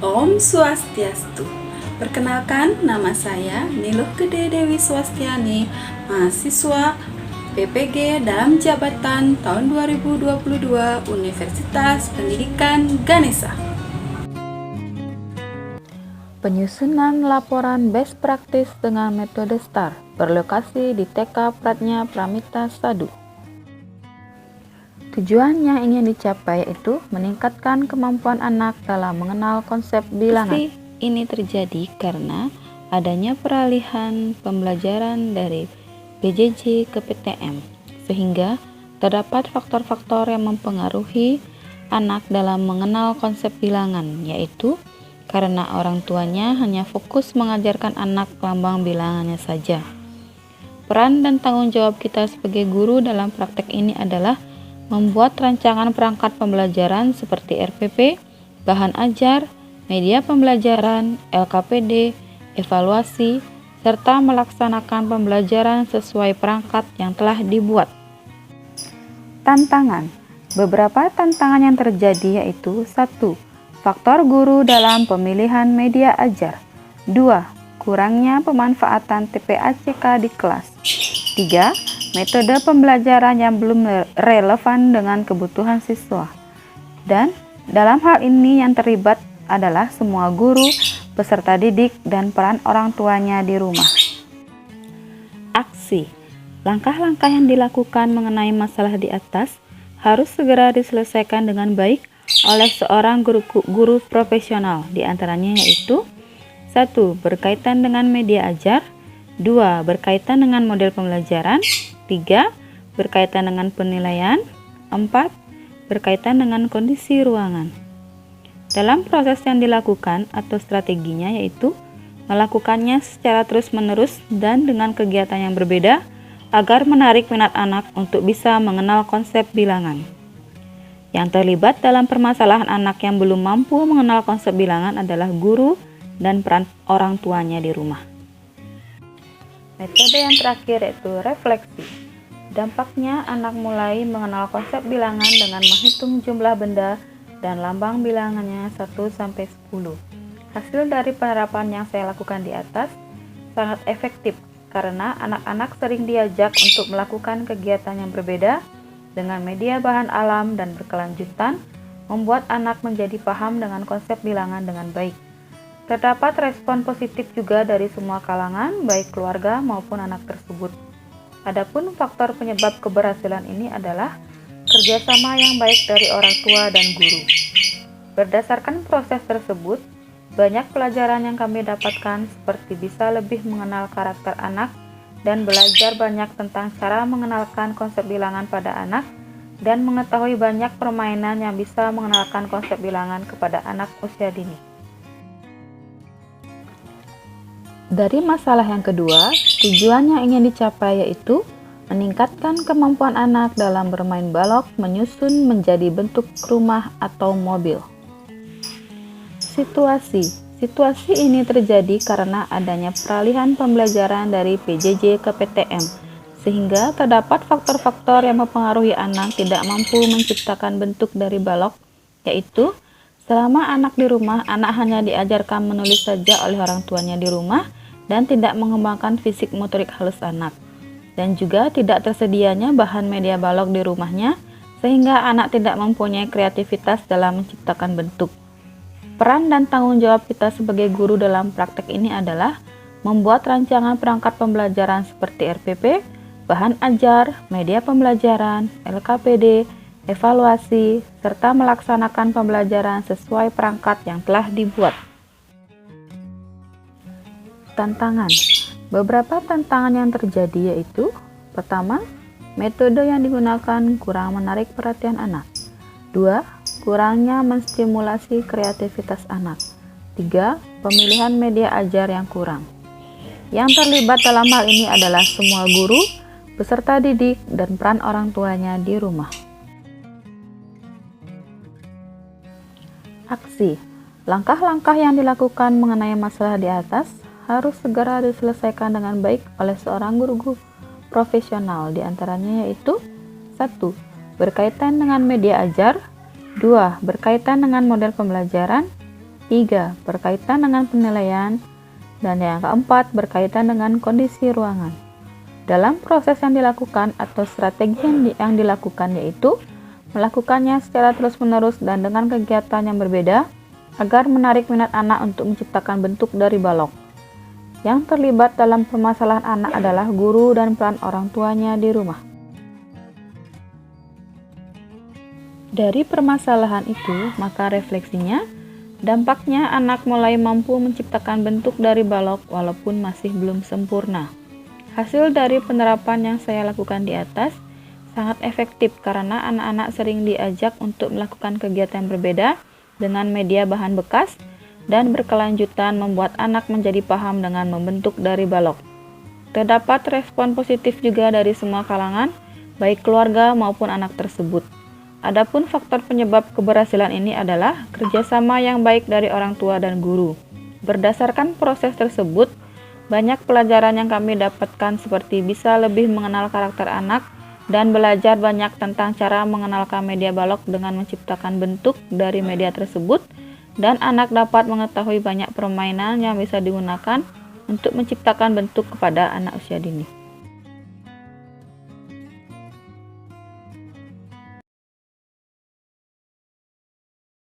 Om Swastiastu. Perkenalkan, nama saya Niluh Gede Dewi Swastiani, mahasiswa PPG dalam jabatan tahun 2022 Universitas Pendidikan Ganesha. Penyusunan laporan best practice dengan metode STAR berlokasi di TK Pradnya Pramita Sadu. Tujuan yang ingin dicapai yaitu meningkatkan kemampuan anak dalam mengenal konsep bilangan. Ini terjadi karena adanya peralihan pembelajaran dari PJJ ke PTM, sehingga terdapat faktor-faktor yang mempengaruhi anak dalam mengenal konsep bilangan, yaitu karena orang tuanya hanya fokus mengajarkan anak lambang bilangannya saja. Peran dan tanggung jawab kita sebagai guru dalam praktek ini adalah membuat rancangan perangkat pembelajaran seperti RPP, bahan ajar, media pembelajaran, LKPD, evaluasi, serta melaksanakan pembelajaran sesuai perangkat yang telah dibuat. Tantangan. Beberapa tantangan yang terjadi yaitu 1. Faktor guru dalam pemilihan media ajar. 2. Kurangnya pemanfaatan TPACK di kelas. 3. Metode pembelajaran yang belum relevan dengan kebutuhan siswa. Dan dalam hal ini yang terlibat adalah semua guru, peserta didik, dan peran orang tuanya di rumah. Aksi. Langkah-langkah yang dilakukan mengenai masalah di atas harus segera diselesaikan dengan baik oleh seorang guru profesional, di antaranya yaitu 1. Berkaitan dengan media ajar. 2. Berkaitan dengan model pembelajaran. 3. Berkaitan dengan penilaian. 4. Berkaitan dengan kondisi ruangan. Dalam proses yang dilakukan atau strateginya yaitu melakukannya secara terus-menerus dan dengan kegiatan yang berbeda agar menarik minat anak untuk bisa mengenal konsep bilangan. Yang terlibat dalam permasalahan anak yang belum mampu mengenal konsep bilangan adalah guru dan peran orang tuanya di rumah. Metode yang terakhir yaitu refleksi. Dampaknya anak mulai mengenal konsep bilangan dengan menghitung jumlah benda dan lambang bilangannya 1-10. Hasil dari penerapan yang saya lakukan di atas sangat efektif karena anak-anak sering diajak untuk melakukan kegiatan yang berbeda dengan media bahan alam dan berkelanjutan, membuat anak menjadi paham dengan konsep bilangan dengan baik. Terdapat respon positif juga dari semua kalangan, baik keluarga maupun anak tersebut. Adapun faktor penyebab keberhasilan ini adalah kerjasama yang baik dari orang tua dan guru. Berdasarkan proses tersebut, banyak pelajaran yang kami dapatkan seperti bisa lebih mengenal karakter anak dan belajar banyak tentang cara mengenalkan konsep bilangan pada anak dan mengetahui banyak permainan yang bisa mengenalkan konsep bilangan kepada anak usia dini. Dari masalah yang kedua, tujuan yang ingin dicapai yaitu meningkatkan kemampuan anak dalam bermain balok menyusun menjadi bentuk rumah atau mobil. Situasi ini terjadi karena adanya peralihan pembelajaran dari PJJ ke PTM, sehingga terdapat faktor-faktor yang mempengaruhi anak tidak mampu menciptakan bentuk dari balok, yaitu selama anak di rumah, anak hanya diajarkan menulis saja oleh orang tuanya di rumah dan tidak mengembangkan fisik motorik halus anak. Dan juga tidak tersedianya bahan media balok di rumahnya, sehingga anak tidak mempunyai kreativitas dalam menciptakan bentuk. Peran dan tanggung jawab kita sebagai guru dalam praktek ini adalah membuat rancangan perangkat pembelajaran seperti RPP, bahan ajar, media pembelajaran, LKPD, evaluasi, serta melaksanakan pembelajaran sesuai perangkat yang telah dibuat. Tantangan. Beberapa tantangan yang terjadi yaitu: pertama, metode yang digunakan kurang menarik perhatian anak. 2. Kurangnya menstimulasi kreativitas anak. 3. Pemilihan media ajar yang kurang. Yang terlibat dalam hal ini adalah semua guru, peserta didik, dan peran orang tuanya di rumah. Aksi. Langkah-langkah yang dilakukan mengenai masalah di atas harus segera diselesaikan dengan baik oleh seorang guru profesional, di antaranya yaitu 1. Berkaitan dengan media ajar. 2. Berkaitan dengan model pembelajaran. 3. Berkaitan dengan penilaian. Dan yang keempat, berkaitan dengan kondisi ruangan. Dalam proses yang dilakukan atau strategi yang dilakukan yaitu melakukannya secara terus-menerus dan dengan kegiatan yang berbeda agar menarik minat anak untuk menciptakan bentuk dari balok. Yang terlibat dalam permasalahan anak adalah guru dan peran orang tuanya di rumah. Dari permasalahan itu, maka refleksinya, dampaknya anak mulai mampu menciptakan bentuk dari balok walaupun masih belum sempurna. Hasil dari penerapan yang saya lakukan di atas sangat efektif karena anak-anak sering diajak untuk melakukan kegiatan berbeda dengan media bahan bekas dan berkelanjutan membuat anak menjadi paham dengan membentuk dari balok. Terdapat respon positif juga dari semua kalangan, baik keluarga maupun anak tersebut. Adapun faktor penyebab keberhasilan ini adalah kerjasama yang baik dari orang tua dan guru. Berdasarkan proses tersebut, banyak pelajaran yang kami dapatkan seperti bisa lebih mengenal karakter anak dan belajar banyak tentang cara mengenalkan media balok dengan menciptakan bentuk dari media tersebut, dan anak dapat mengetahui banyak permainan yang bisa digunakan untuk menciptakan bentuk kepada anak usia dini.